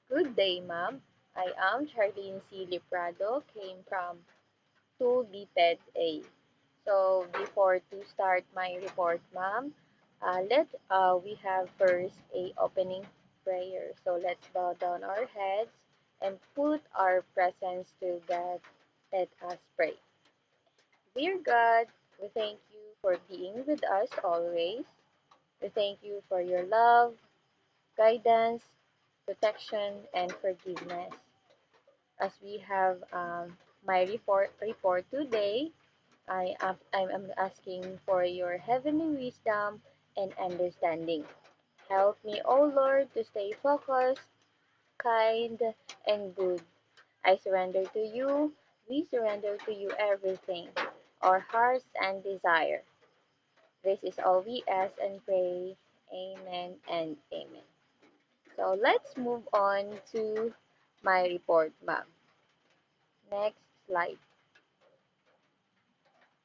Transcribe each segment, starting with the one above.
Good day, ma'am. I am Charlene Liprado, came from 2 BPED A. So before to start my report, ma'am, let we have first a opening prayer. So let's bow down our heads and put our presence to God. Let us pray. Dear God, we thank you for being with us always. We thank you for your love, guidance, protection, and forgiveness. As we have my report today, I'm asking for your heavenly wisdom and understanding. Help me, O Lord, to stay focused, kind, and good. I surrender to you. We surrender to you everything, our hearts and desire. This is all we ask and pray. Amen and amen. So let's move on to my report, ma'am. Next slide.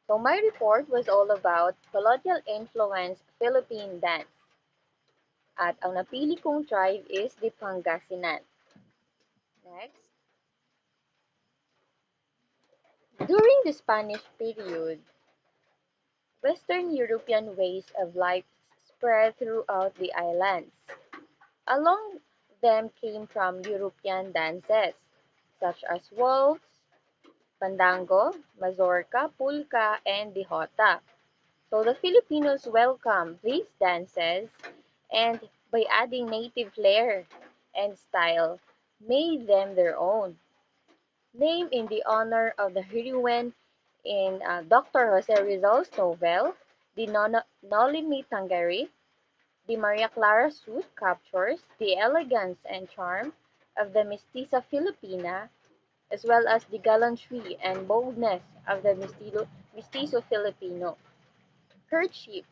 So my report was all about colonial influence Philippine dance. At ang napili kong tribe is the Pangasinan. Next. During the Spanish period, Western European ways of life spread throughout the islands. Along them came from European dances, such as waltz, fandango, mazorca, polka, and dihota. So the Filipinos welcomed these dances and by adding native flair and style, made them their own. Named in the honor of the heroine in Dr. Jose Rizal's novel, The Noli Me Tangere, the Maria Clara suit captures the elegance and charm of the Mestiza Filipina, as well as the gallantry and boldness of the Mestizo Filipino. Courtship,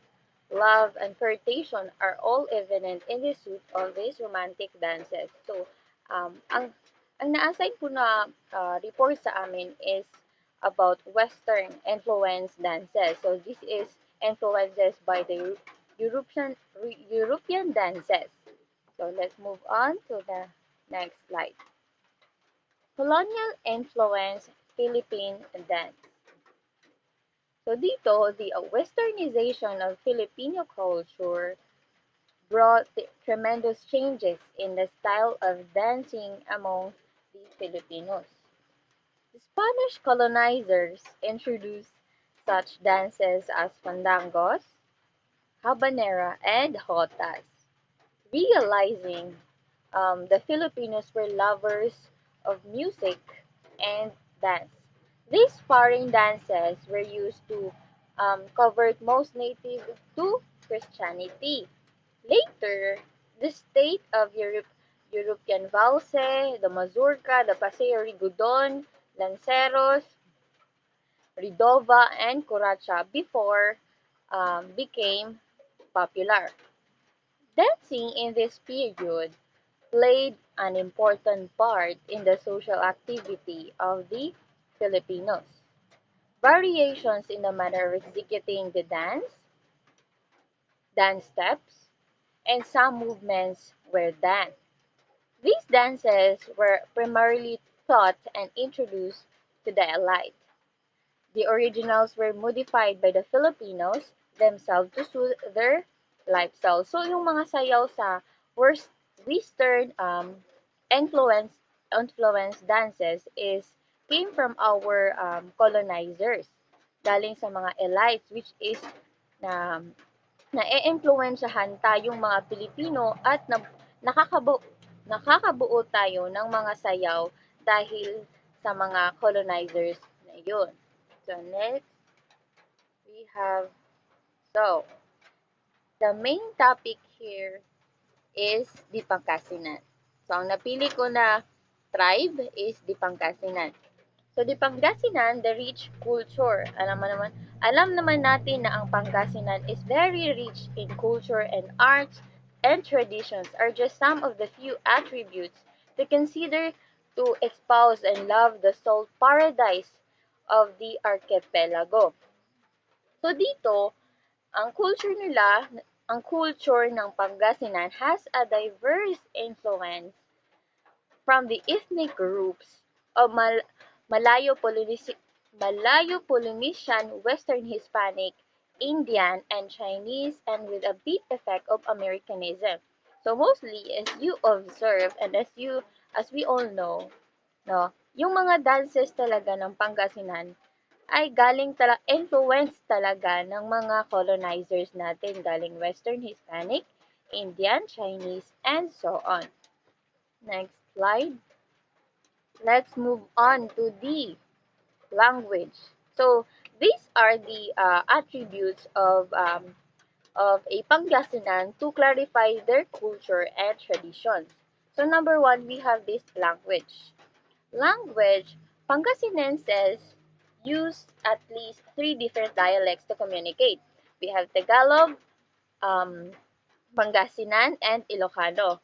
love, and flirtation are all evident in the suit of these romantic dances. So, ang na-assign po na report sa amin is about Western influence dances. So, this is influences by the European dances. So, let's move on to the next slide. Colonial influence Philippine dance. So dito, the westernization of Filipino culture brought tremendous changes in the style of dancing among the Filipinos. The Spanish colonizers introduced such dances as fandangos, habanera, and jotas, realizing the Filipinos were lovers of music and dance. These foreign dances were used to convert most native to Christianity. Later, the state of European valse, the mazurka, the paseo rigodon, lanceros, ridova, and curacha before became popular. Dancing in this period played an important part in the social activity of the Filipinos. Variations in the manner of executing the dance steps, and some movements were done. These dances were primarily taught and introduced to the elite. The originals were modified by the Filipinos themselves to suit their lifestyle. So, yung mga sayaw sa Western influence dances is came from our colonizers. Galing sa mga elites which is na na-e-impluwensyahan tayong mga Pilipino at nakakabuo tayo ng mga sayaw dahil sa mga colonizers na yun. So next, we have, so, the main topic here is the Pangasinan. So, ang napili ko na tribe is the Pangasinan. So, the Pangasinan, the rich culture. Alam naman natin na ang Pangasinan is very rich in culture and arts and traditions are just some of the few attributes to consider to espouse and love the salt paradise of the archipelago. So, dito, ang culture ng Pangasinan has a diverse influence from the ethnic groups of Malayo-Polynesian, Western Hispanic, Indian, and Chinese, and with a bit effect of Americanism. So mostly, as you observe and as we all know, no, yung mga dances talaga ng Pangasinan ay influence talaga ng mga colonizers natin galing Western Hispanic, Indian, Chinese, and so on. Next slide. Let's move on to the language. So these are the attributes of a Pangasinan to clarify their culture and traditions. So number one, we have this language. Language, Pangasinenses use at least three different dialects to communicate. We have Tagalog, um, Pangasinan, and Ilocano.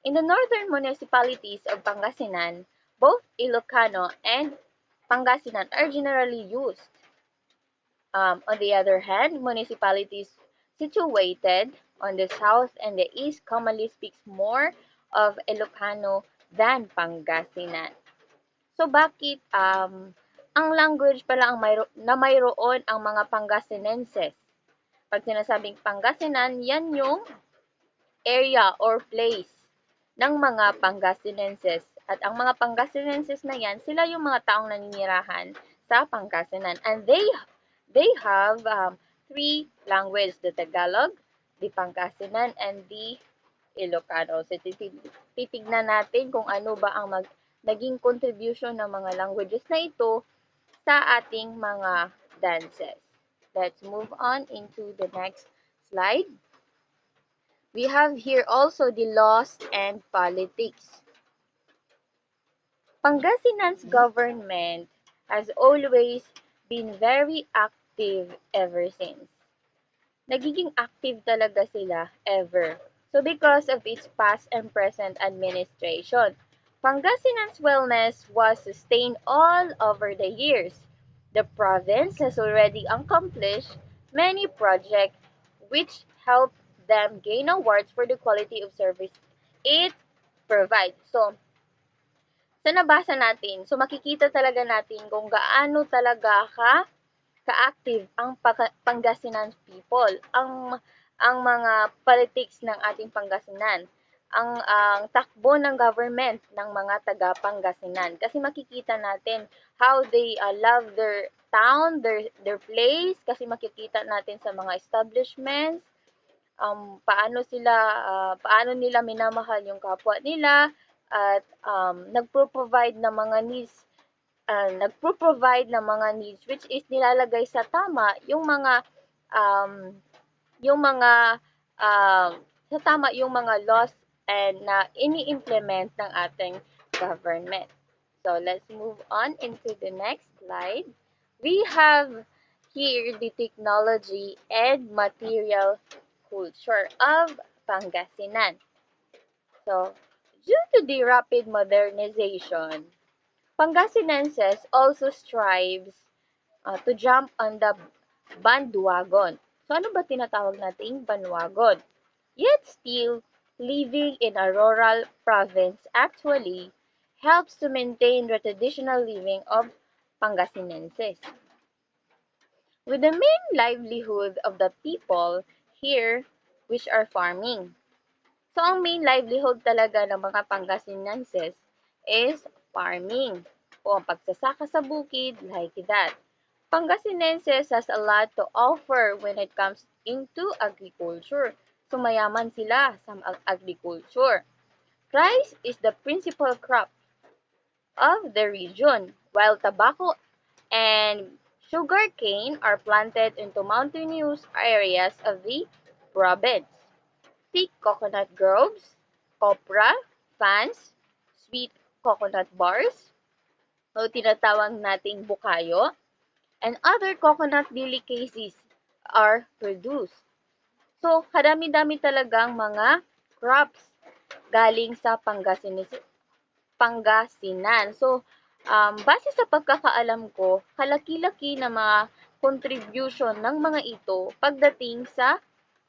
In the northern municipalities of Pangasinan, both Ilocano and Pangasinan are generally used. On the other hand, municipalities situated on the south and the east commonly speaks more of Ilocano than Pangasinan. So bakit ang language pala na mayroon ang mga Pangasinenses? Pag sinasabing Pangasinan, yan yung area or place ng mga Pangasinenses. At ang mga Pangasinenses na yan, sila yung mga taong naninirahan sa Pangasinan. And they have three languages, the Tagalog, the Pangasinan, and the Ilocano. So titignan natin kung ano ba ang naging contribution ng mga languages na ito sa ating mga dances. Let's move on into the next slide. We have here also the laws and politics. Pangasinan's government has always been very active ever since. Nagiging active talaga sila ever. So because of its past and present administration, Pangasinan's wellness was sustained all over the years. The province has already accomplished many projects which helped them gain awards for the quality of service it provides. So, sa nabasa natin, so makikita talaga natin kung gaano talaga ka-active ang Pangasinan people, ang mga politics ng ating Pangasinan, ang takbo ng government ng mga taga Pangasinan. Kasi makikita natin how they love their town, their place, kasi makikita natin sa mga establishments, paano nila minamahal yung kapwa nila at nagpro-provide ng mga needs which is nilalagay sa tama um, yung mga sa tama yung mga laws and na ini-implement ng ating government. So let's move on into the next slide. We have here the technology and material culture of Pangasinan. So, due to the rapid modernization, Pangasinenses also strives to jump on the bandwagon. So, ano ba tinatawag nating bandwagon? Yet still, living in a rural province actually helps to maintain the traditional living of Pangasinenses. With the main livelihood of the people here, which are farming. So, ang main livelihood talaga ng mga Pangasinenses is farming o ang pagsasaka sa bukid like that. Pangasinenses has a lot to offer when it comes into agriculture. So, mayaman sila sa agriculture. Rice is the principal crop of the region, while tobacco and sugarcane are planted into mountainous areas of the province. Thick coconut groves, copra, fans, sweet coconut bars, o tinatawag nating bukayo, and other coconut delicacies are produced. So, kadami-dami talagang mga crops galing sa Pangasinan. So, base sa pagkakaalam ko, kalaki-laki na mga contribution ng mga ito pagdating sa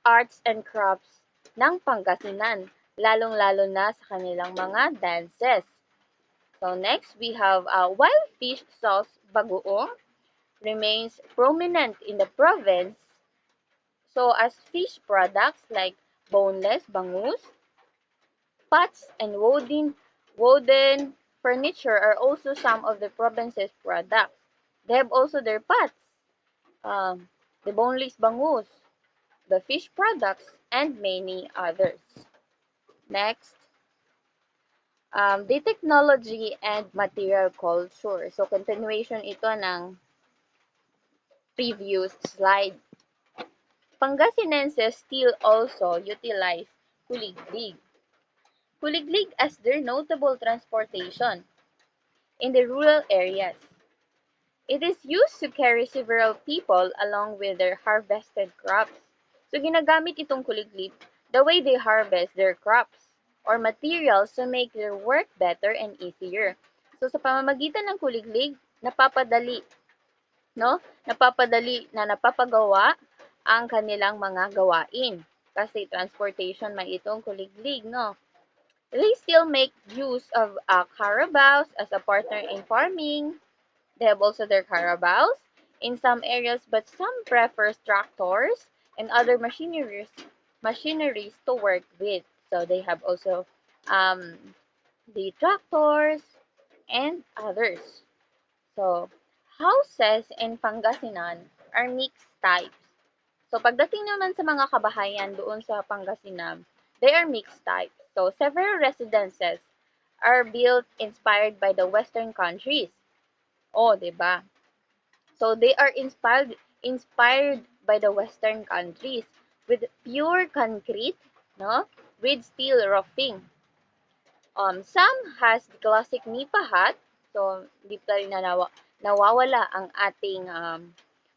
arts and crafts ng Pangasinan, lalong-lalo na sa kanilang mga dances. So next, we have wild fish sauce bagoong remains prominent in the province. So as fish products like boneless bangus, pots, and wooden furniture are also some of the province's products. They have also their pots, um, the boneless bangus, the fish products, and many others. Next, the technology and material culture. So, continuation ito ng previous slide. Pangasinenses still also utilize kuliglig. Kuliglig as their notable transportation in the rural areas. It is used to carry several people along with their harvested crops. So ginagamit itong kuliglig the way they harvest their crops or materials to make their work better and easier. So sa pamamagitan ng kuliglig, napapadali, no? Napapadali na napapagawa ang kanilang mga gawain. Kasi transportation may itong kuliglig, no? They still make use of carabaos as a partner in farming. They have also their carabaos in some areas, but some prefer tractors and other machineries to work with. So they have also um, the tractors and others. So houses in Pangasinan are mixed types. So pagdating naman sa mga kabahayan doon sa Pangasinan, they are mixed types. So several residences are built inspired by the Western countries. Oh, 'di ba? So they are inspired by the Western countries with pure concrete, no, with steel roofing. Some has the classic nipa hut, so di pa rin nawawala ang ating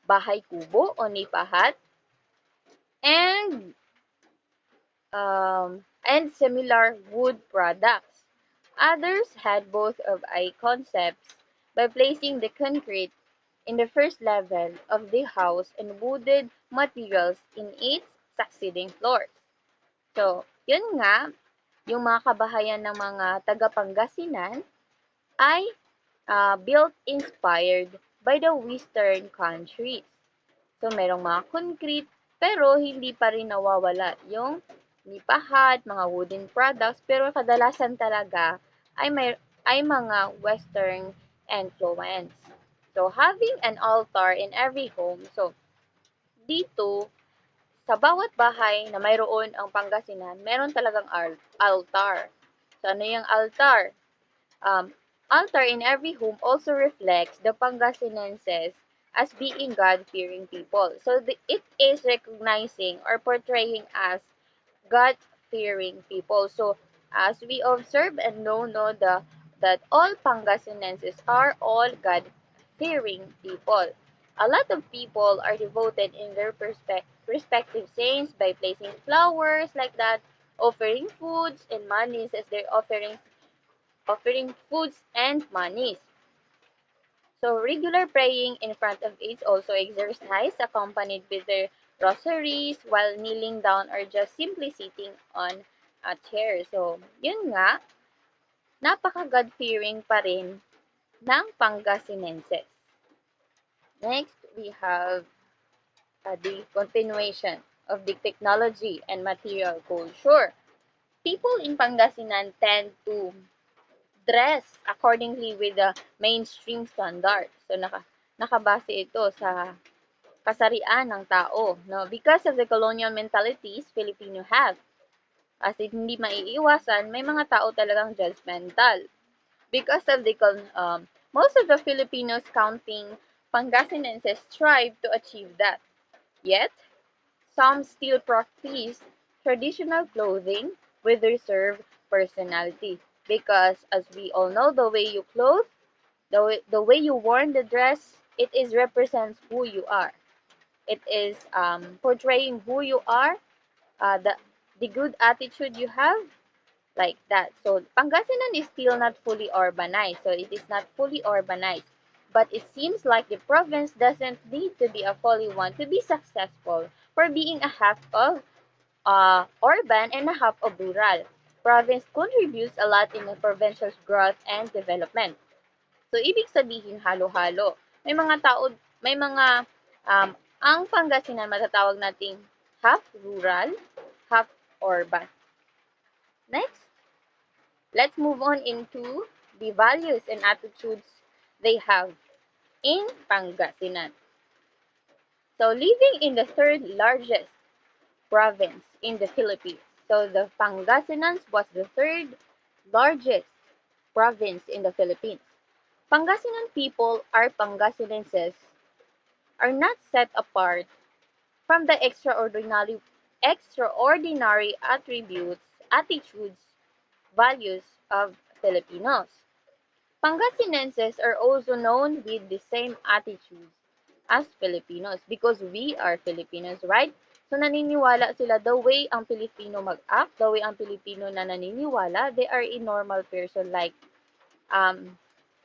bahay kubo o nipa hut, and similar wood products. Others had both of I concepts by placing the concrete in the first level of the house and wooded materials in its succeeding floors. So, yun nga, yung mga kabahayan ng mga taga-Pangasinan ay built inspired by the Western countries. So, merong mga concrete, pero hindi pa rin nawawala yung nipahat, mga wooden products, pero kadalasan talaga ay mga Western influence. So, having an altar in every home. So, dito, sa bawat bahay na mayroon ang Pangasinan, meron talagang altar. So, ano yung altar? Um, Altar in every home also reflects the Pangasinenses as being God-fearing people. So, it is recognizing or portraying as God-fearing people. So, as we observe and know that all Pangasinenses are all God-fearing people. A lot of people are devoted in their respective saints by placing flowers like that, offering foods and monies as their offering foods and monies. So regular praying in front of it also exercise accompanied with their rosaries while kneeling down or just simply sitting on a chair. So, yun nga, napaka-God-fearing pa rin ng Pangasinenses. Next, we have the continuation of the technology and material culture. People in Pangasinan tend to dress accordingly with the mainstream standard. So, nakabase ito sa kasarian ng tao, no? Because of the colonial mentalities Filipino have. As hindi maiiwasan, may mga tao talagang judgmental. Because of the most of the Filipinos counting Pangasinenses strive to achieve that. Yet, some still practice traditional clothing with reserved personality. Because as we all know, the way you clothe, the way you worn the dress, it is represents who you are. It is portraying who you are, the good attitude you have, like that. So Pangasinan is still not fully urbanized. So it is not fully urbanized. But it seems like the province doesn't need to be a fully one to be successful for being a half of urban and a half of rural. province contributes a lot in the provincial's growth and development. So, ibig sabihin, halo-halo. May mga, ang Pangasinan matatawag nating half rural, half urban. Next, let's move on into the values and attitudes they have in Pangasinan. So, living in the third largest province in the Philippines. So, the Pangasinan was the third largest province in the Philippines. Pangasinan people are Pangasinenses are not set apart from the extraordinary attitudes, values of Filipinos. Pangasinenses are also known with the same attitudes as Filipinos because we are Filipinos, right? So naniniwala sila the way ang Pilipino mag-act, the way ang Pilipino na naniniwala, they are a normal person um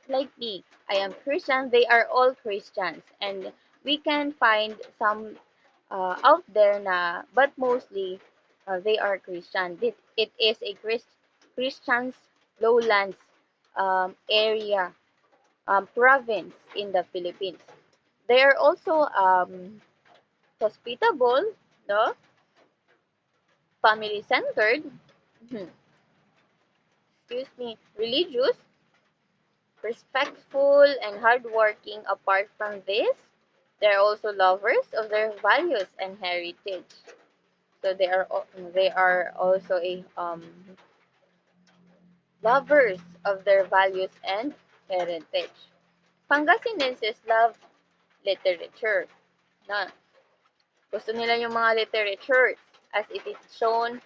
like me. I am Christian, they are all Christians. And we can find some out there na, but mostly they are Christian. It is a Christian's lowlands area, province in the Philippines. They are also hospitable, no? Family-centered, excuse me, religious, respectful, and hardworking. Apart from this, they are also lovers of their values and heritage. So they are also a lovers of their values and heritage. Pangasinenses love literature. Na gusto nila yung mga literatures as it is shown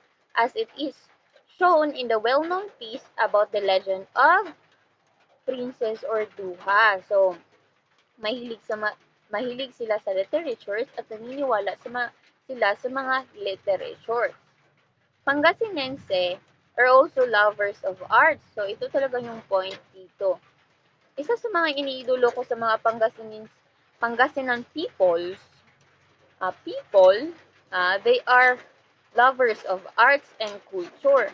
in the well-known piece about the legend of Princess or Duha. So, mahilig sa mahilig sila sa literatures at naniniwala sila sa mga literatures. Pangasinense are also lovers of arts. So, ito talaga yung point dito. Isa sa mga iniidolo ko sa mga Pangasinan they are lovers of arts and culture.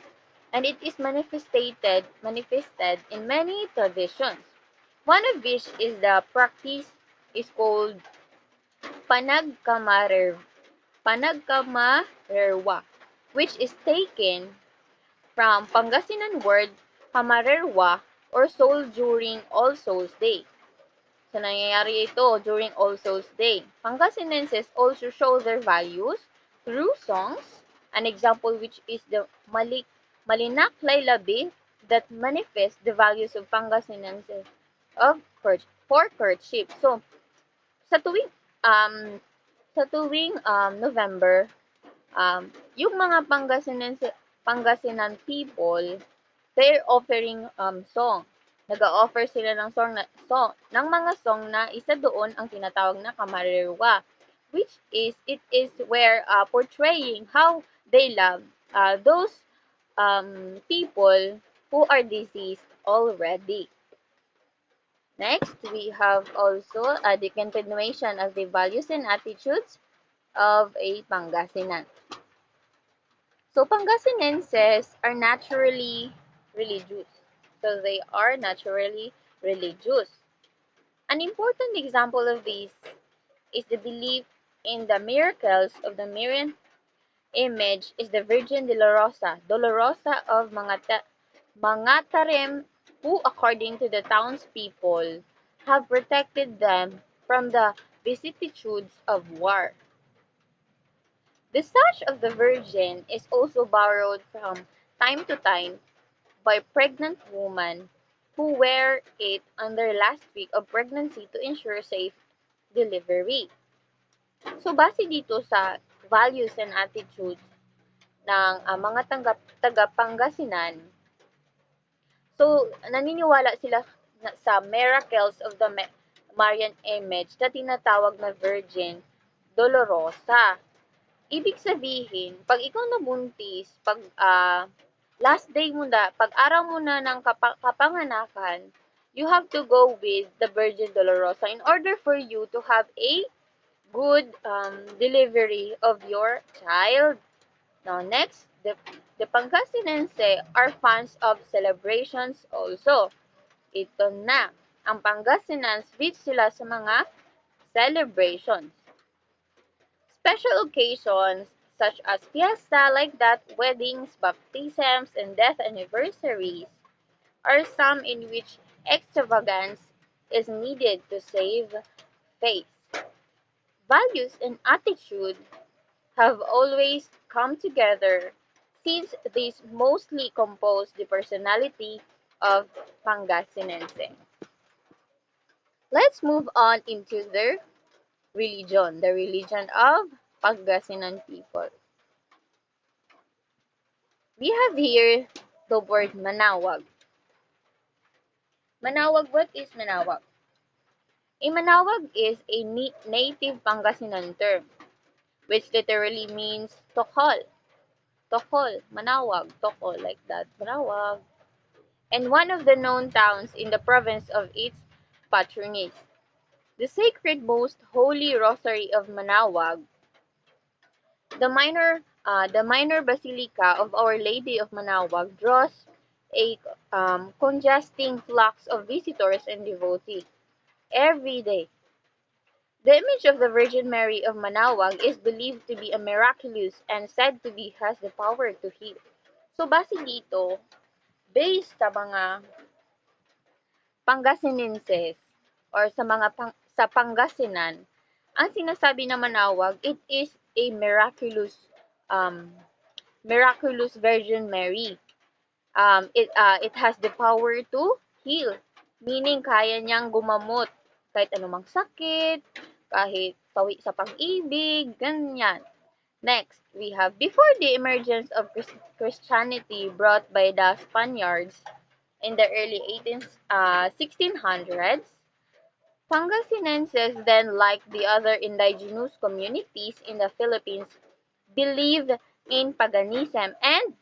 And it is manifested in many traditions. One of which is the practice is called panagkamarerwa, which is taken from Pangasinan word kamarerwa or soul during All Souls Day. So, nangyayari ito during All Souls Day. Pangasinenses also show their values through songs, an example which is the Malinaklay Labi that manifests the values of Pangasinenses for courtship. So, sa tuwing um, November, yung mga Pangasinan people, they're offering song. Nag-offer sila ng mga song na isa doon ang tinatawag na kamarerwa, which is it is where portraying how they love those people who are deceased already. Next, we have also the continuation of the values and attitudes of a Pangasinan. So, Pangasinenses are naturally religious. So, they are naturally religious. An important example of this is the belief in the miracles of the Marian image is the Virgin Dolorosa of Mangatarem, who, according to the townspeople, have protected them from the vicissitudes of war. The sash of the Virgin is also borrowed from time to time by pregnant women who wear it on their last week of pregnancy to ensure safe delivery. So, base dito sa values and attitudes ng mga taga-Pangasinan, so, naniniwala sila sa miracles of the Marian image na tinatawag na Virgin Dolorosa. Ibig sabihin, pag ikaw nabuntis, last day mo na, pag araw mo na ng kapanganakan, you have to go with the Virgin Dolorosa in order for you to have a good delivery of your child. Now next, the Pangasinense are fans of celebrations also. Ito na, ang Pangasinan sweet sila sa mga celebrations. Special occasions such as fiesta like that, weddings, baptisms, and death anniversaries are some in which extravagance is needed to save face. Values and attitude have always come together since these mostly compose the personality of Pangasinense. Let's move on into the religion of Pangasinan people. We have here the word manawag. Manawag, what is manawag? A manawag is a native Pangasinan term, which literally means to call. To call, manawag, to call, like that, manawag. And one of the known towns in the province of its patronage. The sacred Most Holy Rosary of Manawag, the minor basilica of Our Lady of Manawag, draws a congesting flux of visitors and devotees every day. The image of the Virgin Mary of Manawag is believed to be a miraculous and said to be has the power to heal. So base dito, based sa mga Pangasinenses or sa Pangasinan, ang sinasabi na manawag, it is a miraculous Virgin Mary. It has the power to heal, meaning kaya niyang gumamot kahit anumang sakit, kahit pawi sa pag-ibig, ganyan. Next, we have before the emergence of Christianity brought by the Spaniards in the early 1600s, Pangasinenses then, like the other indigenous communities in the Philippines, believed in paganism and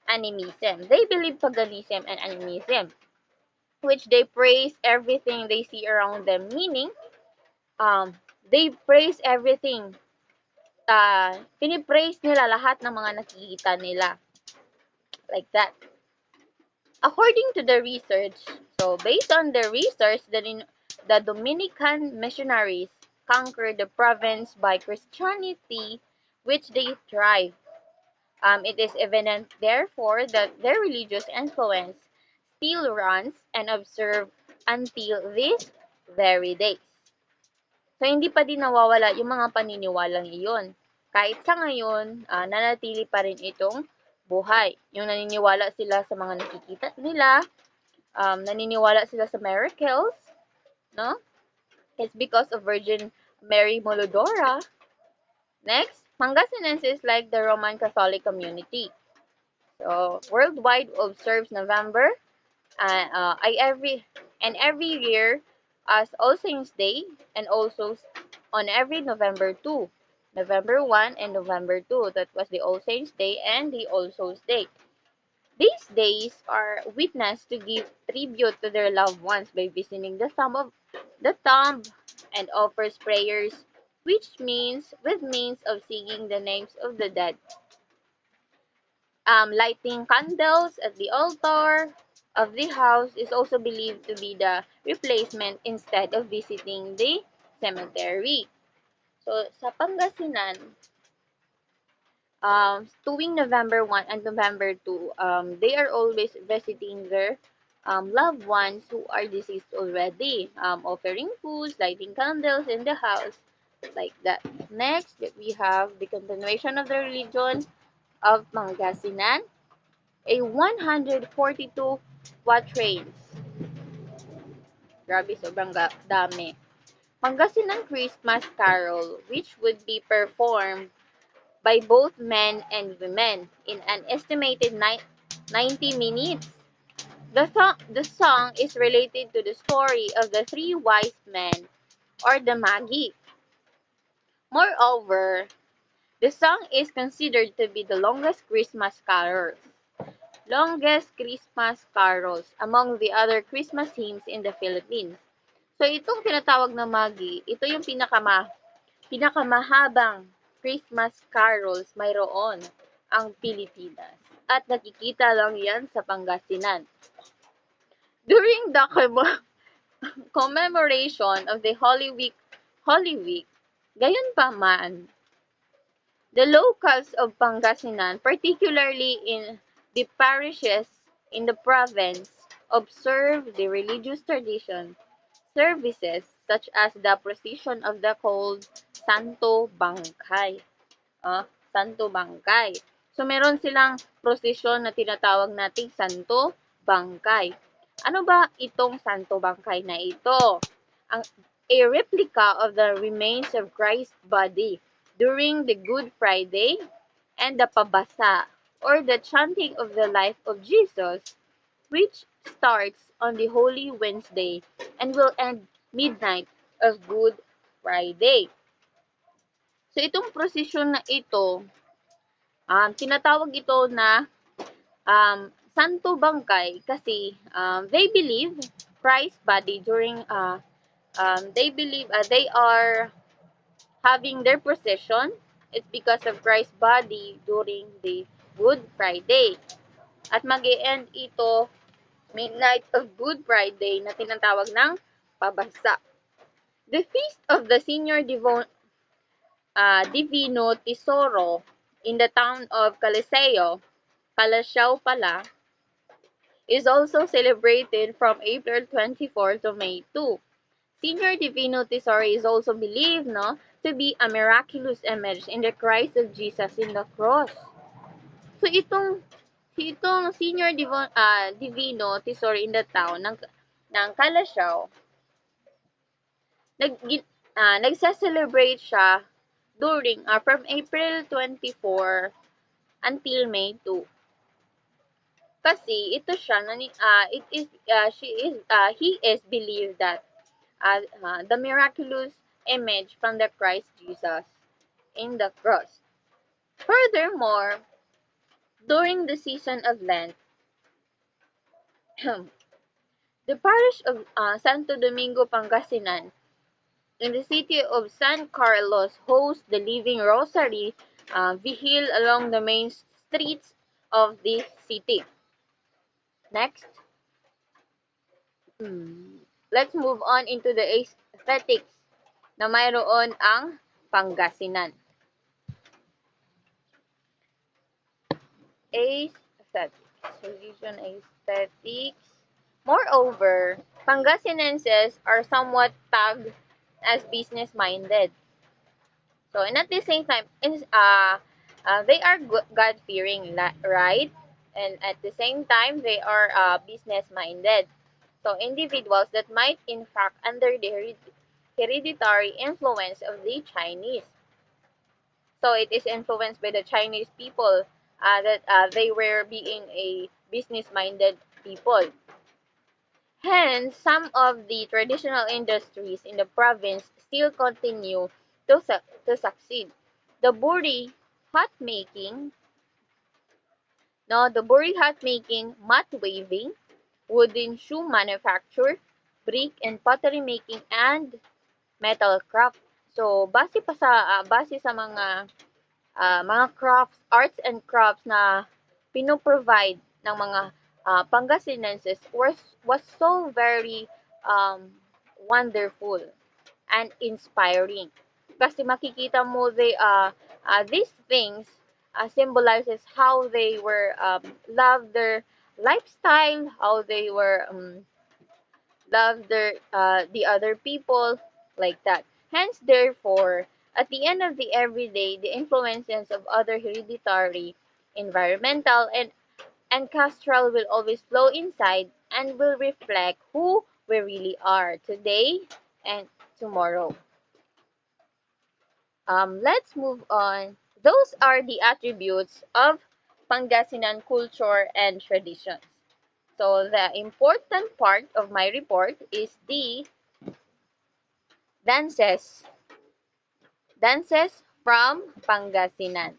animism. They believe paganism and animism, which they praise everything they see around them, meaning they praise everything. Pinipraise nila lahat ng mga nakikita nila. Like that. According to the research, so based on the research, the Dominican missionaries conquered the province by Christianity, which they thrive. It is evident, therefore, that their religious influence still runs and observed until these very days. So, hindi pa din nawawala yung mga paniniwalang iyon. Kahit sa ngayon, nanatili pa rin itong buhay. Yung naniniwala sila sa mga nakikita nila, naniniwala sila sa miracles, no? It's because of Virgin Mary Molodora. Next, Pangasinenses like the Roman Catholic community. So, worldwide observes November every year as All Saints Day and also on every November 2. November 1 and November 2. That was the All Saints Day and the All Souls Day. These days are witnessed to give tribute to their loved ones by visiting the tomb and offers prayers, which means of singing the names of the dead. Lighting candles at the altar of the house is also believed to be the replacement instead of visiting the cemetery. So, sa Pangasinan, tuwing November 1 and November 2, they are always visiting their loved ones who are deceased already, offering foods, lighting candles in the house, like that. Next, we have the continuation of the religion of Pangasinan, a 142 quatrains. Grabe, sobrang dami. Pangasinan Christmas Carol, which would be performed by both men and women in an estimated 90 minutes. The song is related to the story of the three wise men, or the Magi. Moreover, the song is considered to be the longest Christmas carols among the other Christmas hymns in the Philippines. So, itong tinatawag na Magi, ito yung pinakamahabang Christmas carols mayroon ang Pilipinas. At nakikita lang yan sa Pangasinan. During the commemoration of the Holy Week, gayunpaman, the locals of Pangasinan, particularly in the parishes in the province, observe the religious tradition services such as the procession of the called Santo Bangkay. Santo Bangkay. So, meron silang prosesyon na tinatawag nating Santo Bangkay. Ano ba itong Santo Bangkay na ito? A replica of the remains of Christ's body during the Good Friday and the Pabasa, or the chanting of the life of Jesus, which starts on the Holy Wednesday and will end midnight of Good Friday. So, itong prosesyon na ito, tinatawag ito na Santo Bangkay kasi they believe Christ's body during they believe they are having their procession. It's because of Christ's body during the Good Friday. At mag-e-end ito midnight of Good Friday na tinatawag ng pabasa. The feast of the Senior Divino Tesoro in the town of Caliseo pala, is also celebrated from April 24 to May 2. Senior Divino Tesoro is also believed to be a miraculous image in the Christ of Jesus in the cross. So itong Senior Divino Tesoro in the town ng Caliseo, nagse-celebrate siya during from April 24 until May 2. Kasi ito siya he is believed that the miraculous image from the Christ Jesus in the cross. Furthermore, during the season of Lent, the parish of Santo Domingo, Pangasinan, in the city of San Carlos hosts the Living Rosary vigil along the main streets of the city. Next. Let's move on into the aesthetics na mayroon ang Pangasinan. Aesthetics. Moreover, Pangasinenses are somewhat tagged as business-minded. So, and at the same time, they are God-fearing, right? And at the same time, they are business-minded. So, individuals that might in fact under the hereditary influence of the Chinese. So, it is influenced by the Chinese people that they were being a business-minded people. Hence, some of the traditional industries in the province still continue to succeed. The buri hat making, mat weaving, wooden shoe manufacture, brick and pottery making, and metal craft. So, base sa mga crafts, arts and crafts na pinoprovide ng mga Pangasinenses was so very wonderful and inspiring. Kasi makikita mo these things symbolizes how they were love their lifestyle, how they were love the other people, like that. Hence, therefore, at the end of the everyday, the influences of other hereditary, environmental, and ancestral will always flow inside and will reflect who we really are today and tomorrow. Let's move on. Those are the attributes of Pangasinan culture and traditions. So the important part of my report is the dances. Dances from Pangasinan.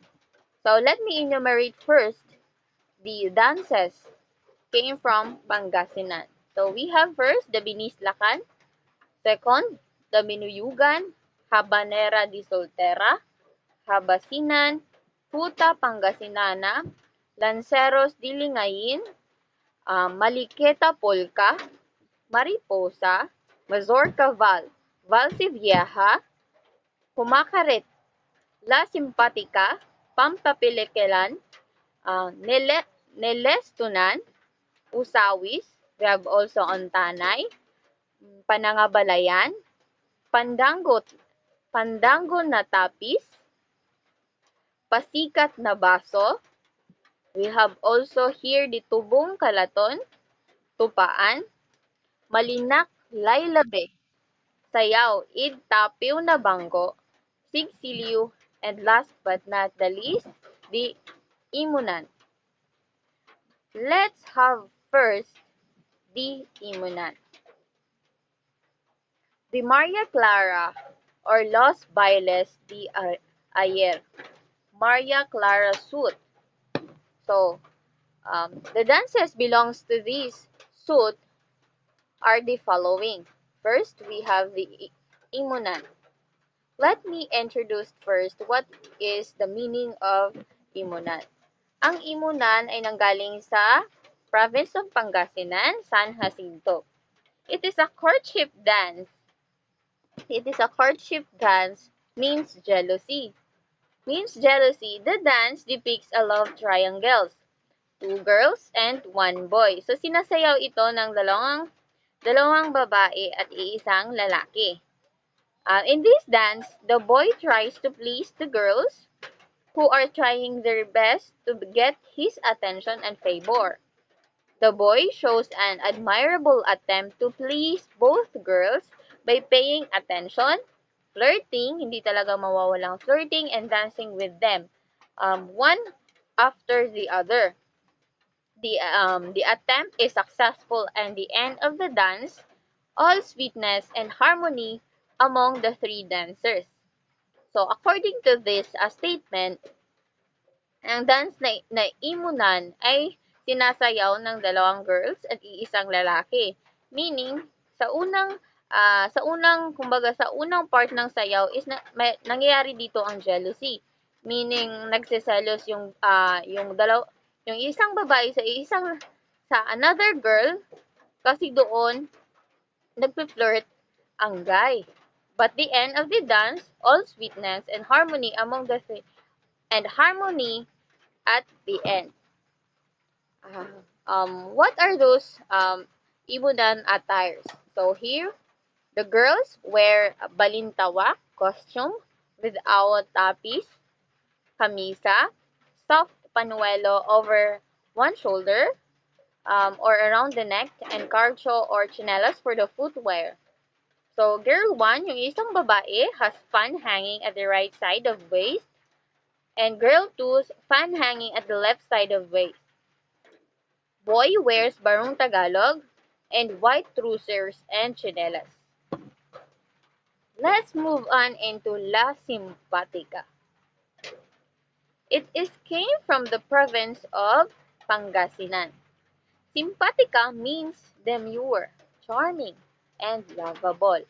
So let me enumerate first the dances came from Pangasinan. So we have first the Binislakan, second the Binuyugan, Habanera di Soltera, Habasinan, Futa Pangasinana, Lanceros Dilingayin, Maliketa Polka, Mariposa, Mazorca Valsivieja, Humakaret, La Simpatica, Pampapilikilan, Nelestunan, Usawis, we have also Ontanay, Panangabalayan, Pandango na Tapis, Pasikat na Baso. We have also here the Tubong Kalaton, Tupaan, Malinak Laylabe, Sayaw Id Tapiw na Bangko, Sigsiliw, and last but not the least, the Imunan. Let's have first the Imunan. The Maria Clara or Los Bailes de Ayer. Maria Clara suit. So, the dances belongs to this suit are the following. First, we have the Imunan. Let me introduce first what is the meaning of Imunan. Ang Imunan ay nanggaling sa province of Pangasinan, San Jacinto. It is a courtship dance. It is a courtship dance means jealousy. Means jealousy. The dance depicts a love triangles. Two girls and one boy. So sinasayaw ito ng dalawang babae at iisang lalaki. In this dance, the boy tries to please the girls who are trying their best to get his attention and favor. The boy shows an admirable attempt to please both girls by paying attention, flirting, hindi talaga mawawalang flirting, and dancing with them, one after the other. The attempt is successful and the end of the dance, all sweetness and harmony among the three dancers. So, according to this statement, ang dance na imunan ay sinasayaw ng dalawang girls at iisang lalaki. Meaning, kumbaga sa unang part ng sayaw is nangyayari dito ang jealousy. Meaning, nagseselos yung isang babae sa another girl kasi doon nagpe-flirt ang guy. But the end of the dance, all sweetness and harmony among the three, and harmony at the end. What are those Ibunan attires? So here, the girls wear balintawa costume without tapis, kamisa, soft panuelo over one shoulder or around the neck, and carcho or chinelas for the footwear. So, girl 1, yung isang babae, has fan hanging at the right side of waist, and girl 2's fan hanging at the left side of waist. Boy wears barong Tagalog and white trousers and chinelas. Let's move on into La Simpatica. It came from the province of Pangasinan. Simpatica means demure, charming, and lovable.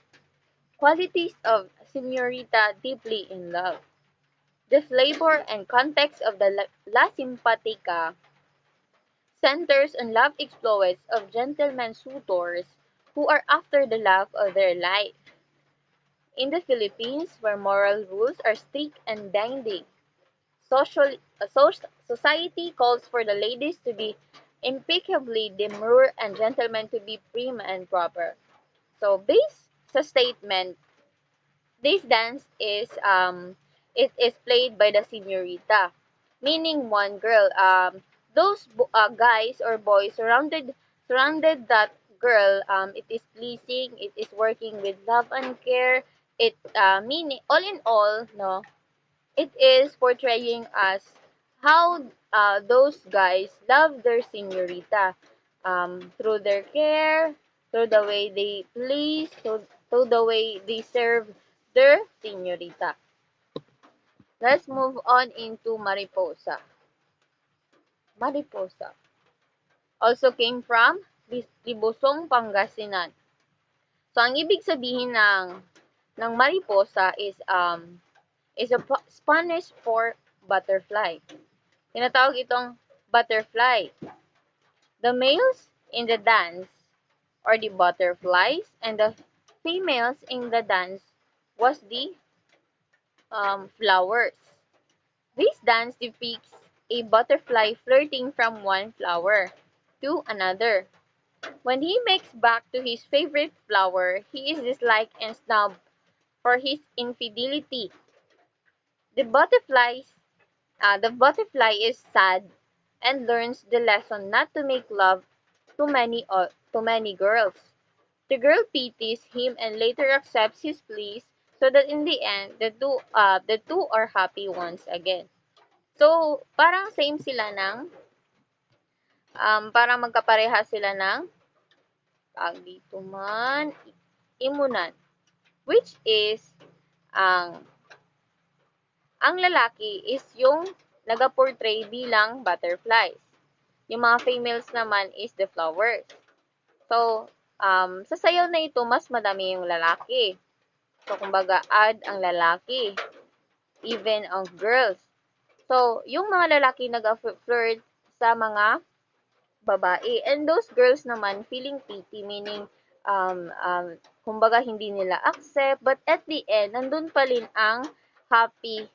Qualities of señorita deeply in love. The flavor and context of the La Simpatica centers on love exploits of gentlemen suitors who are after the love of their life. In the Philippines, where moral rules are strict and binding, society calls for the ladies to be impeccably demure and gentlemen to be prim and proper. So, based sa statement, this dance is played by the señorita, meaning one girl. Those guys or boys surrounded that girl. It is pleasing. It is working with love and care. It meaning all in all, no, it is portraying us how those guys love their señorita through their care, through the way they please, through the way they serve their señorita. Let's move on into Mariposa. Mariposa also came from Libusong, Pangasinan. So, ang ibig sabihin ng Mariposa is a Spanish for butterfly. Tinatawag itong butterfly. The males in the dance are the butterflies and the females in the dance was the flowers. This dance depicts a butterfly flirting from one flower to another. When he makes back to his favorite flower, he is disliked and snubbed for his infidelity. The the butterfly is sad and learns the lesson not to make love to many girls. The girl pities him and later accepts his pleas so that in the end the two are happy once again. So, parang same sila ng parang magkapareha sila ng tawag dito man imunan, which is ang ang lalaki is yung naga-portray bilang butterflies. Yung mga females naman is the flowers. So, sa sayaw na ito, mas madami yung lalaki. So, kumbaga, add ang lalaki, even ang girls. So, yung mga lalaki nag-flirt sa mga babae. And those girls naman, feeling pity, meaning, kumbaga, hindi nila accept. But at the end, nandun pa rin ang happy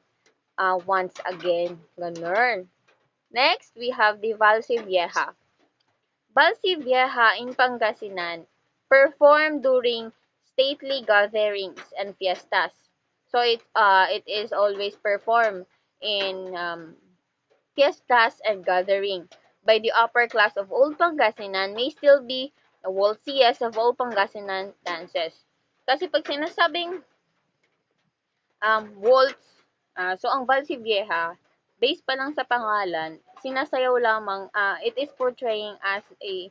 once again. Ganun. Next, we have the Valse Vieja. Valse Vieja in Pangasinan performed during stately gatherings and fiestas. So it is always performed in fiestas and gathering by the upper class of Old Pangasinan may still be the waltziest of all Pangasinan dances. Kasi pag sinasabing waltz, so ang Valse Vieja, based pa lang sa pangalan, sinasayaw lamang, it is portraying as a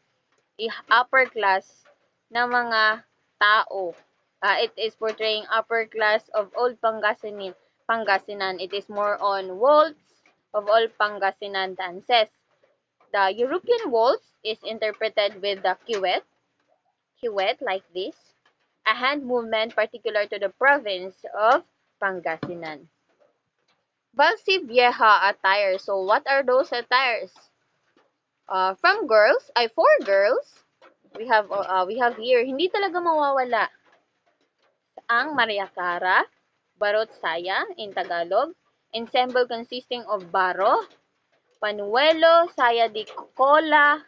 upper class na mga tao. It is portraying upper class of Old Pangasinan. It is more on waltz of all Pangasinan dances. The European waltz is interpreted with the kiwet like this, a hand movement particular to the province of Pangasinan. Valse Vieja attire. So, what are those attires? From girls, for girls, we have here, hindi talaga mawawala ang Maria Clara, Barot Saya in Tagalog, ensemble consisting of baro, panuelo, saya de cola,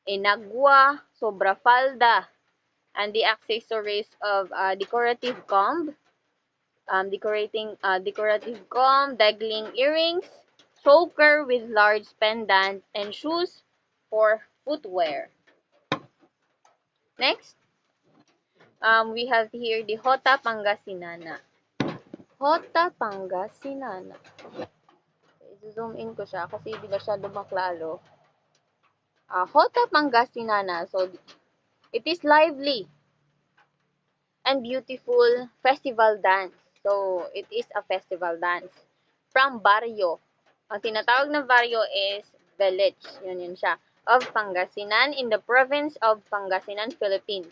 enagua, sobra falda, and the accessories of decorative comb, dangling earrings, choker with large pendant, and shoes for footwear. Next, we have here the Hota Pangasinana. Hota Pangasinana. I-zoom in ko siya kasi hindi masyado maklaro. Hota Pangasinana. So, it is lively and beautiful festival dance. So, it is a festival dance. From barrio. Ang tinatawag na barrio is village. Yun siya. Of Pangasinan in the province of Pangasinan, Philippines.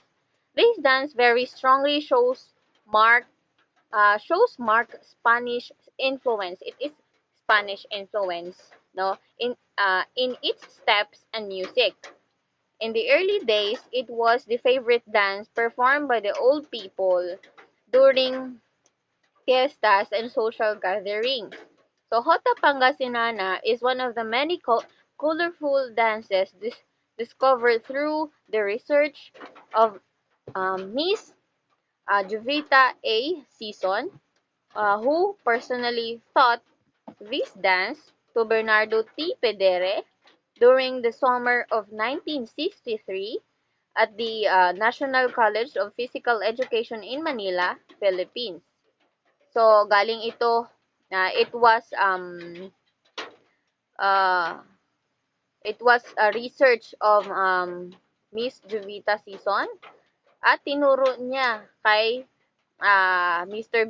This dance very strongly shows marked Spanish influence. It is Spanish influence, no, in its steps and music. In the early days, it was the favorite dance performed by the old people during fiestas and social gatherings. So, Hota Pangasinana is one of the many colorful dances discovered through the research of Miss Jovita A. Season, who personally taught this dance to Bernardo T. Pedere during the summer of 1963 at the National College of Physical Education in Manila, Philippines. So, galing ito, it was a research of Miss Jovita Season at tinuro niya kay Mr.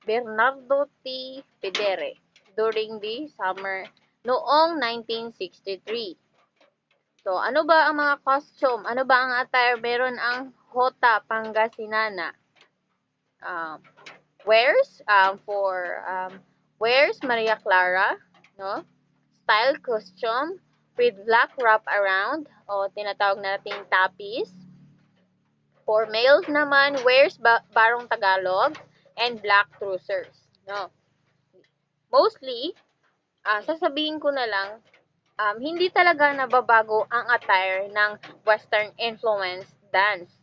Bernardo T. Pedere during the summer noong 1963. So, ano ba ang mga costume? Ano ba ang attire? Meron ang Hota Pangasinana. Wears for wears Maria Clara, no? Style costume with black wrap around o tinatawag nating tapis. For males naman, wears barong Tagalog and black trousers, no? Mostly, sasabihin ko na lang, hindi talaga nababago ang attire ng Western influence dance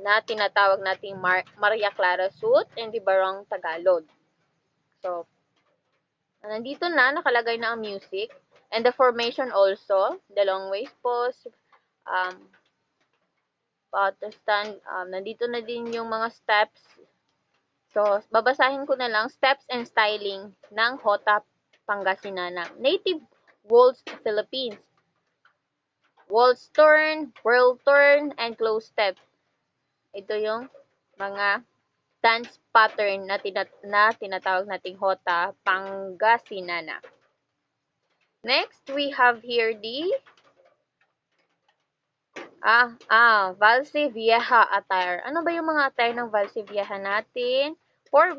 na tinatawag nating Maria Clara suit and the barong Tagalog. So, nandito na, nakalagay na ang music. And the formation also, the long waist pose, stand, nandito na din yung mga steps. So, babasahin ko na lang, steps and styling ng Hota Pangasinan. Native Waltz Philippines. Waltz turn, whirl turn, and close step. Ito yung mga dance pattern na tinatawag nating Hota Pangasinan. Next, we have here the Valse Vieja attire. Ano ba yung mga attire ng Valse Vieja natin? For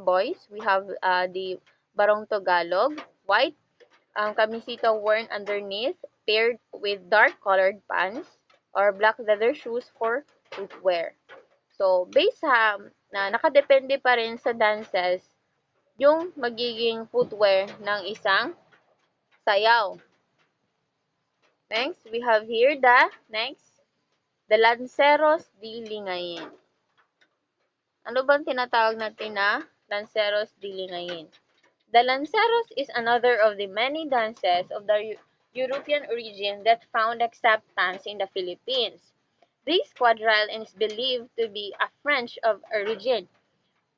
boys, we have the Barong Tagalog, white kamisita worn underneath, paired with dark colored pants or black leather shoes for footwear. So, based sa nakadepende pa rin sa dances yung magiging footwear ng isang sayaw. Next, we have here the Lanceros di Lingayen. Ano bang tinatawag natin na Lanceros di Lingayen? The Lanceros is another of the many dances of the European origin that found acceptance in the Philippines. This quadrille is believed to be a French of origin,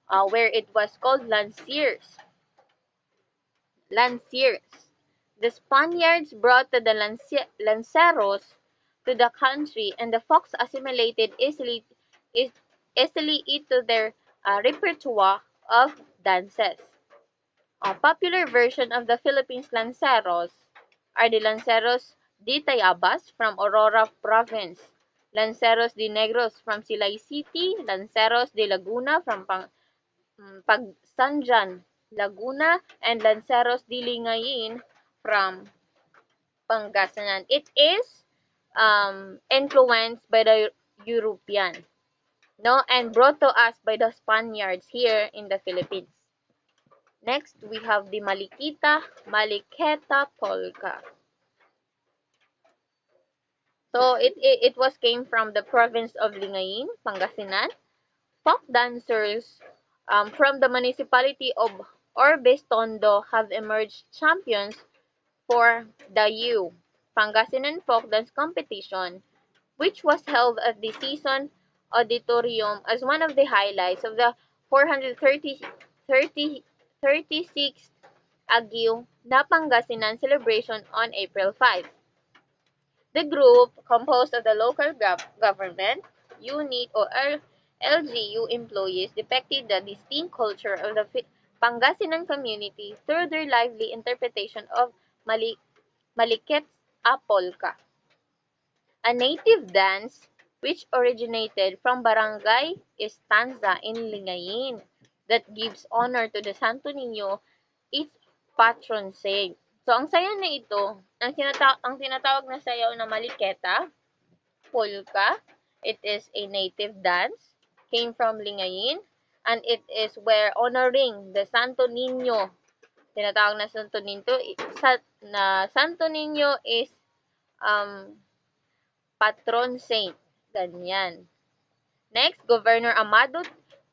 where it was called lanciers. The Spaniards brought the lanceros to the country, and the folks assimilated easily into their repertoire of dances. A popular version of the Philippines lanceros are the Lanceros de Tayabas from Aurora Province, Lanceros de Negros from Silay City, Lanceros de Laguna from Pagsanjan, Laguna, and Lanceros de Lingayen from Pangasinan. It is influenced by the European, no, and brought to us by the Spaniards here in the Philippines. Next, we have the Maliketa polka. So it was came from the province of Lingayen, Pangasinan. Folk dancers from the municipality of Orbestondo have emerged champions for the Pangasinan Folk Dance Competition, which was held at the Season Auditorium as one of the highlights of the 436th Agiw na Pangasinan celebration on April 5. The group, composed of the local government, unit, or LGU employees, depicted the distinct culture of the Pangasinan community through their lively interpretation of Maliket's polka, a native dance which originated from Barangay Estanza in Lingayen that gives honor to the Santo Niño, its patron saint. So, ang sayaw na ito, ang tinatawag na sayaw na Maliketa, polka, it is a native dance, came from Lingayen, and it is where honoring the Santo Niño, tinatawag na Santo Niño, Santo Niño is patron saint. Ganyan. Next, Governor Amado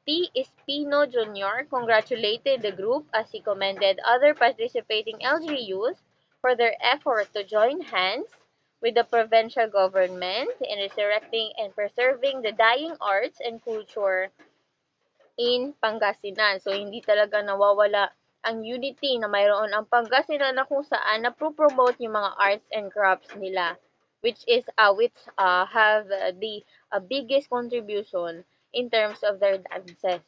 T. Espino Jr. congratulated the group as he commended other participating LGUs for their effort to join hands with the provincial government in resurrecting and preserving the dying arts and culture in Pangasinan. So, hindi talaga nawawala ang unity na mayroon ang Pangasinan na kung saan napropromote yung mga arts and crafts nila, which have the biggest contribution in terms of their dances.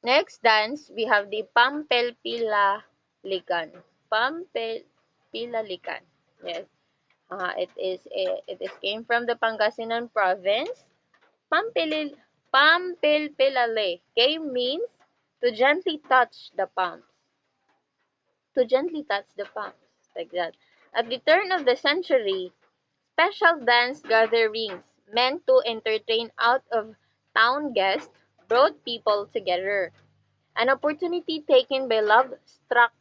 Next dance, we have the Pampelpilalikan. Pampelpilalikan. Yes. It came from the Pangasinan province. Pampelpilale. K means to gently touch the palms. To gently touch the palms, like that. At the turn of the century, special dance gatherings meant to entertain out-of-town guests brought people together. An opportunity taken by love-struck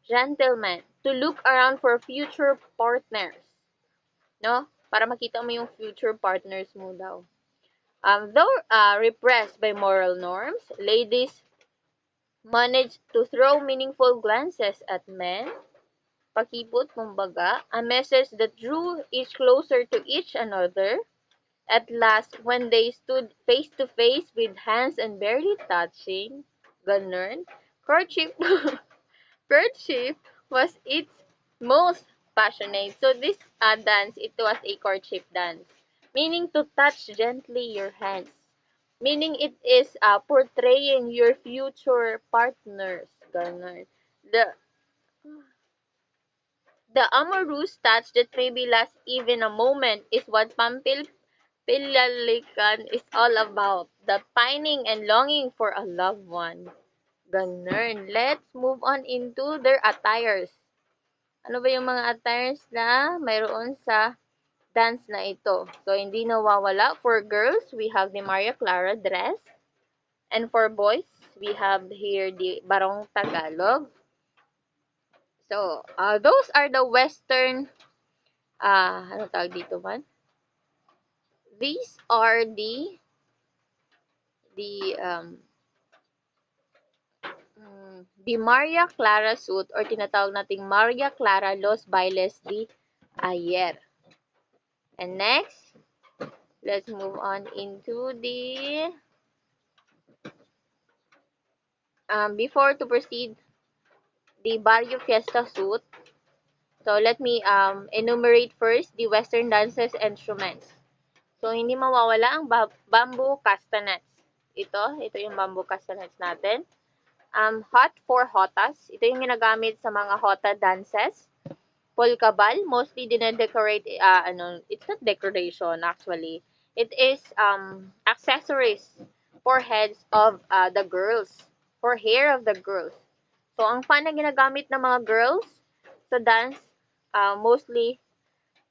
gentlemen to look around for future partners. No? Para makita mo yung future partners mo daw. Though repressed by moral norms, ladies managed to throw meaningful glances at men, pakipot kumbaga, a message that drew each closer to each another. At last, when they stood face to face with hands and barely touching, ganun, courtship, courtship was its most passionate. So this dance, it was a courtship dance, meaning to touch gently your hands. Meaning it is portraying your future partners. Ganun. The The amorous touch that maybe lasts even a moment is what Pampilalikan is all about. The pining and longing for a loved one. Ganun. Let's move on into their attires. Ano ba yung mga attires na mayroon sa dance na ito? So, hindi nawawala. For girls, we have the Maria Clara dress. And for boys, we have here the Barong Tagalog. So, those are the Western, ano tawag dito man? These are the, the Maria Clara suit or tinatawag nating Maria Clara Los Bailes de Ayer. And next, let's move on into the, before to proceed, the Barrio Fiesta suit. So, let me enumerate first the Western dances and instruments. So, hindi mawawala ang bamboo castanets. Ito yung bamboo castanets natin. Hot for hotas. Ito yung ginagamit sa mga hota dances. Polkabal, mostly dine-decorate, it's not decoration actually. It is accessories for heads of the girls, for hair of the girls. So, ang fan na ginagamit ng mga girls sa dance, mostly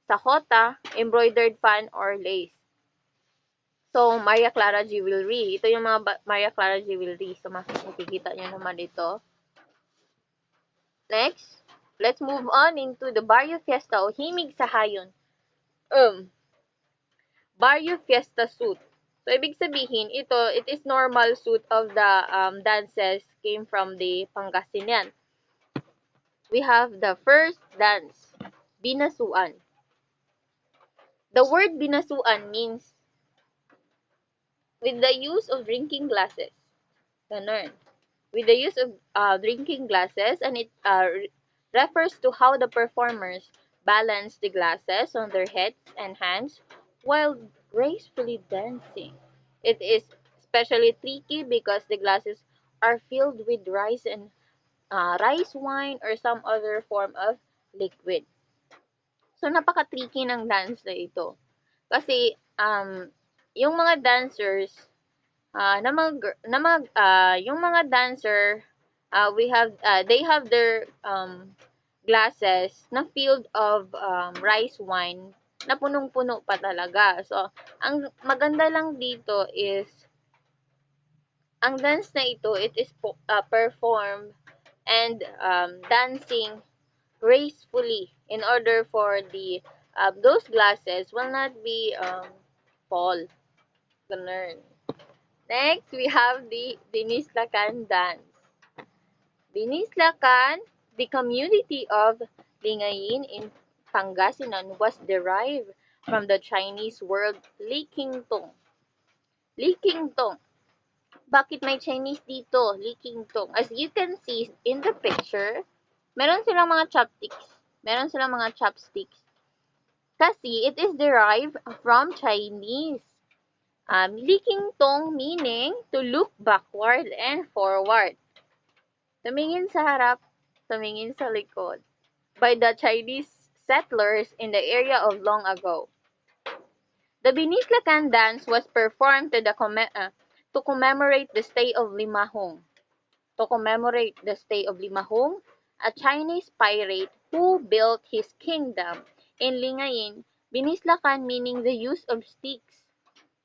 sa hota, embroidered fan or lace. So, Maria Clara Jewelry. Ito yung mga Maria Clara Jewelry. So, makikita nyo naman ito. Next, let's move on into the Barrio Fiesta o Himig sa Hayon. Barrio Fiesta suit. So, ibig sabihin, it is normal suit of the dances came from the Pangasinan. We have the first dance, Binasuan. The word Binasuan means with the use of drinking glasses. Ganun. With the use of drinking glasses, and it refers to how the performers balance the glasses on their heads and hands while gracefully dancing. It is especially tricky because the glasses are filled with rice wine or some other form of liquid. So, napaka-tricky ng dance na ito. Kasi, yung mga dancers, yung mga dancer, they have their glasses na filled of rice wine na punong-puno pa talaga. So, ang maganda lang dito is, ang dance na ito, it is performed and dancing gracefully in order for the those glasses will not be fall. Ganun. Next, we have the Dinislakan dance. Dinislakan, the community of Lingayin in Pangasinan, was derived from the Chinese word Likingtong. Likingtong. Bakit may Chinese dito? Likingtong. As you can see in the picture, meron silang mga chopsticks. Kasi it is derived from Chinese. Likingtong meaning to look backward and forward. Tumingin sa harap, tumingin sa likod. By the Chinese settlers in the area of long ago. The Binislakan dance was performed to commemorate the stay of Limahong. to commemorate the stay of Limahong, a Chinese pirate who built his kingdom in Lingayen, Binislakan, meaning the use of sticks,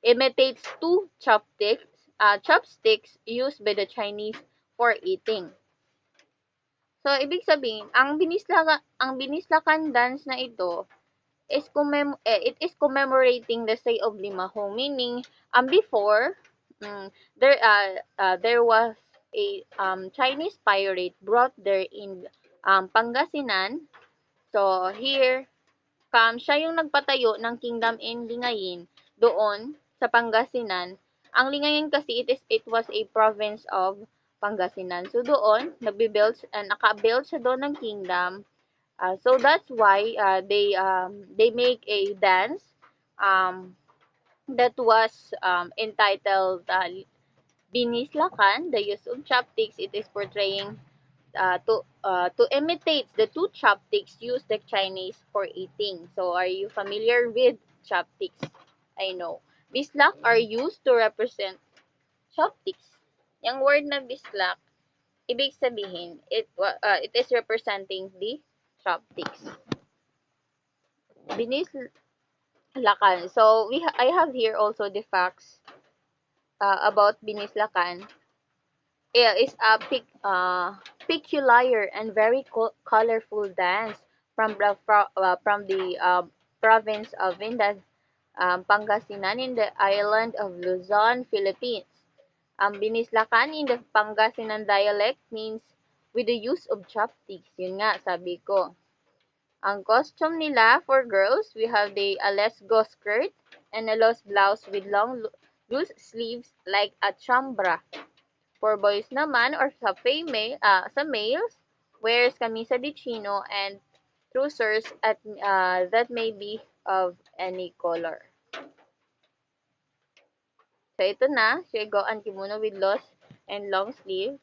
imitates two chopsticks used by the Chinese for eating. So, ibig sabihin, ang Binislakan dance na ito is it is commemorating the stay of Limahong, meaning before there was a Chinese pirate brought there in Pangasinan. So here siya yung nagpatayo ng kingdom in Lingayen doon sa Pangasinan. Ang Lingayen kasi it was a province of Pangasinan. So doon naka-build siya doon ng kingdom. So that's why they make a dance um, that was entitled Binislakan, the use of chopsticks. It is portraying to imitate the two chopsticks used the Chinese for eating. So are you familiar with chopsticks? I know. Bislak are used to represent chopsticks. Yung word na bislak, ibig sabihin, it is representing the chopsticks. Binislakan. So I have here also the facts about Binislakan. Is a peculiar and very colorful dance from the province of Vindas, Pangasinan in the island of Luzon, Philippines. Binislakan in the Pangasinan dialect means with the use of chopsticks. Yun nga, sabi ko. Ang costume nila for girls, we have the alesgo skirt and a loose blouse with long loose sleeves like a chambra. For boys naman or sa males, wears camisa de chino and trousers that may be of any color. So ito na, shigoan kimono with loose and long sleeve.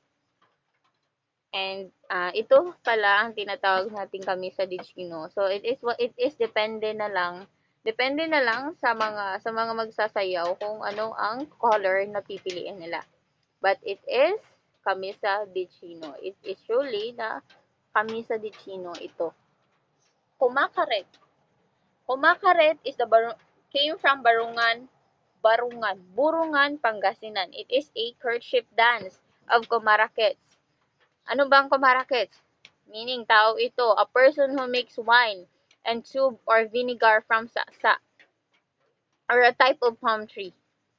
And ito pala ang tinatawag nating camisa de chino. So it is depende na lang sa mga magsasayaw kung ano ang color na pipiliin nila. But it is camisa de chino. It is surely na camisa de chino ito. Kumakaret. Kumakaret is came from Burungan, Pangasinan. It is a courtship dance of kumarakets. Ano bang kumarakets? Meaning, tao ito, a person who makes wine and tube or vinegar from saksa or a type of palm tree.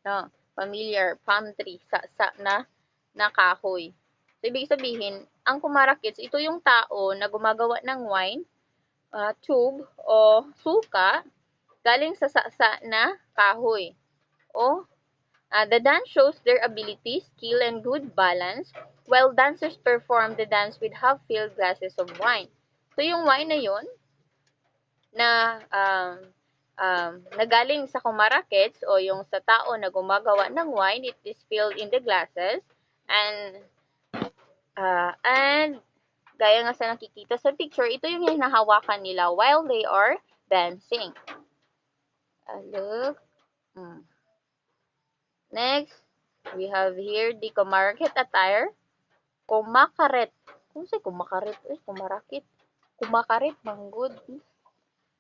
No, familiar, palm tree, saksa na kahoy. So, ibig sabihin, ang kumarakets, ito yung tao na gumagawa ng wine, tube o suka galing sa saksa na kahoy. The dance shows their ability, skill, and good balance, while dancers perform the dance with half-filled glasses of wine. So, yung wine na yun, na galing sa kumarakets o yung sa tao na gumagawa ng wine, it is filled in the glasses, and gaya nga sa nakikita sa picture, ito yung hinahawakan nila while they are dancing. Look. Next, we have here the kumaraket attire. Kumakaret. Kung say kumakaret, kumarakit. Kumakaret, manggod.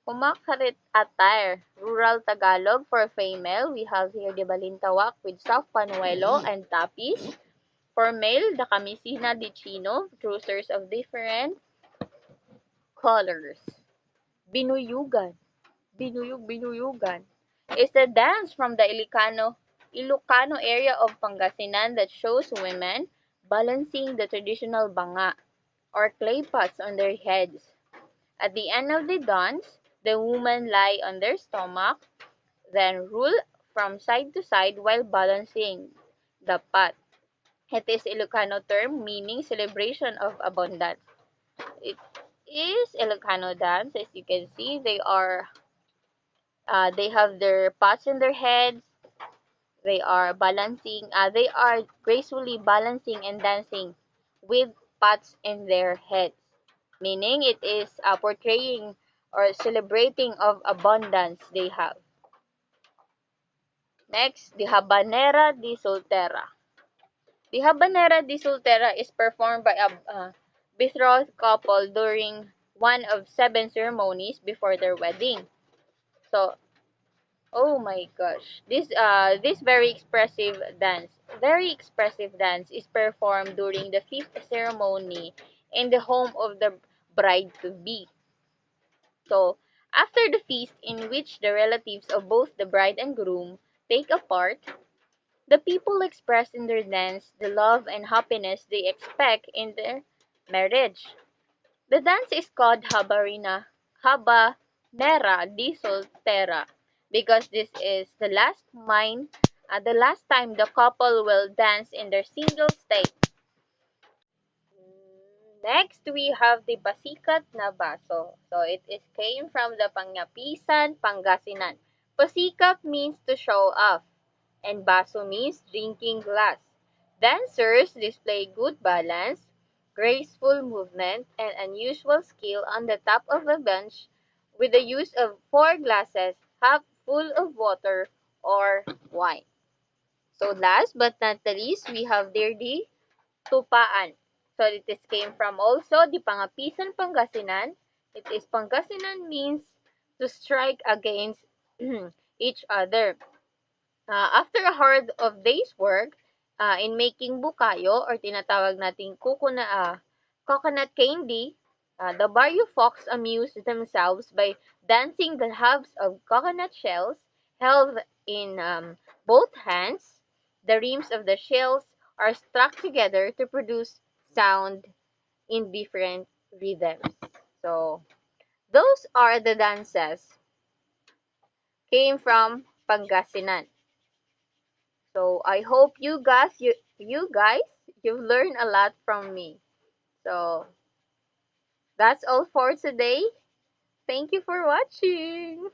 Kumakaret attire. Rural Tagalog for female. We have here the balintawak with soft panuelo and tapis. For male, the camisina de chino, trousers of different colors. Binuyugan. Binuyugan. Is the dance from the Ilocano area of Pangasinan that shows women balancing the traditional banga or clay pots on their heads. At the end of the dance, the women lie on their stomach, then roll from side to side while balancing the pot. It is Ilocano term meaning celebration of abundance. It is Ilocano dance. As you can see, they have their pots in their heads. They are gracefully balancing and dancing with pots in their heads. Meaning it is portraying or celebrating of abundance they have. Next, the Habanera de Soltera. The habanera di soltera is performed by a betrothed couple during one of 7 ceremonies before their wedding. So, oh my gosh, this very expressive dance is performed during the fifth ceremony in the home of the bride to be. So, after the feast in which the relatives of both the bride and groom take a part, the people express in their dance the love and happiness they expect in their marriage. The dance is called Habanera di Soltera because this is the last time the couple will dance in their single state. Next, we have the Pasikat na Baso. So, it is came from the Pangapisan, Pangasinan. Pasikat means to show off, and baso means drinking glass. Dancers display good balance, graceful movement, and unusual skill on the top of a bench with the use of 4 glasses half full of water or wine. So last but not the least, we have there the tupaan. So it is came from also the Pangapisan Pangasinan. It is Pangasinan means to strike against each other. After a hard of day's work in making bukayo or tinatawag nating coconut candy, the barrio folks amuse themselves by dancing the halves of coconut shells held in both hands. The rims of the shells are struck together to produce sound in different rhythms. So, those are the dances came from Pangasinan. So I hope you guys you've learned a lot from me. So that's all for today. Thank you for watching.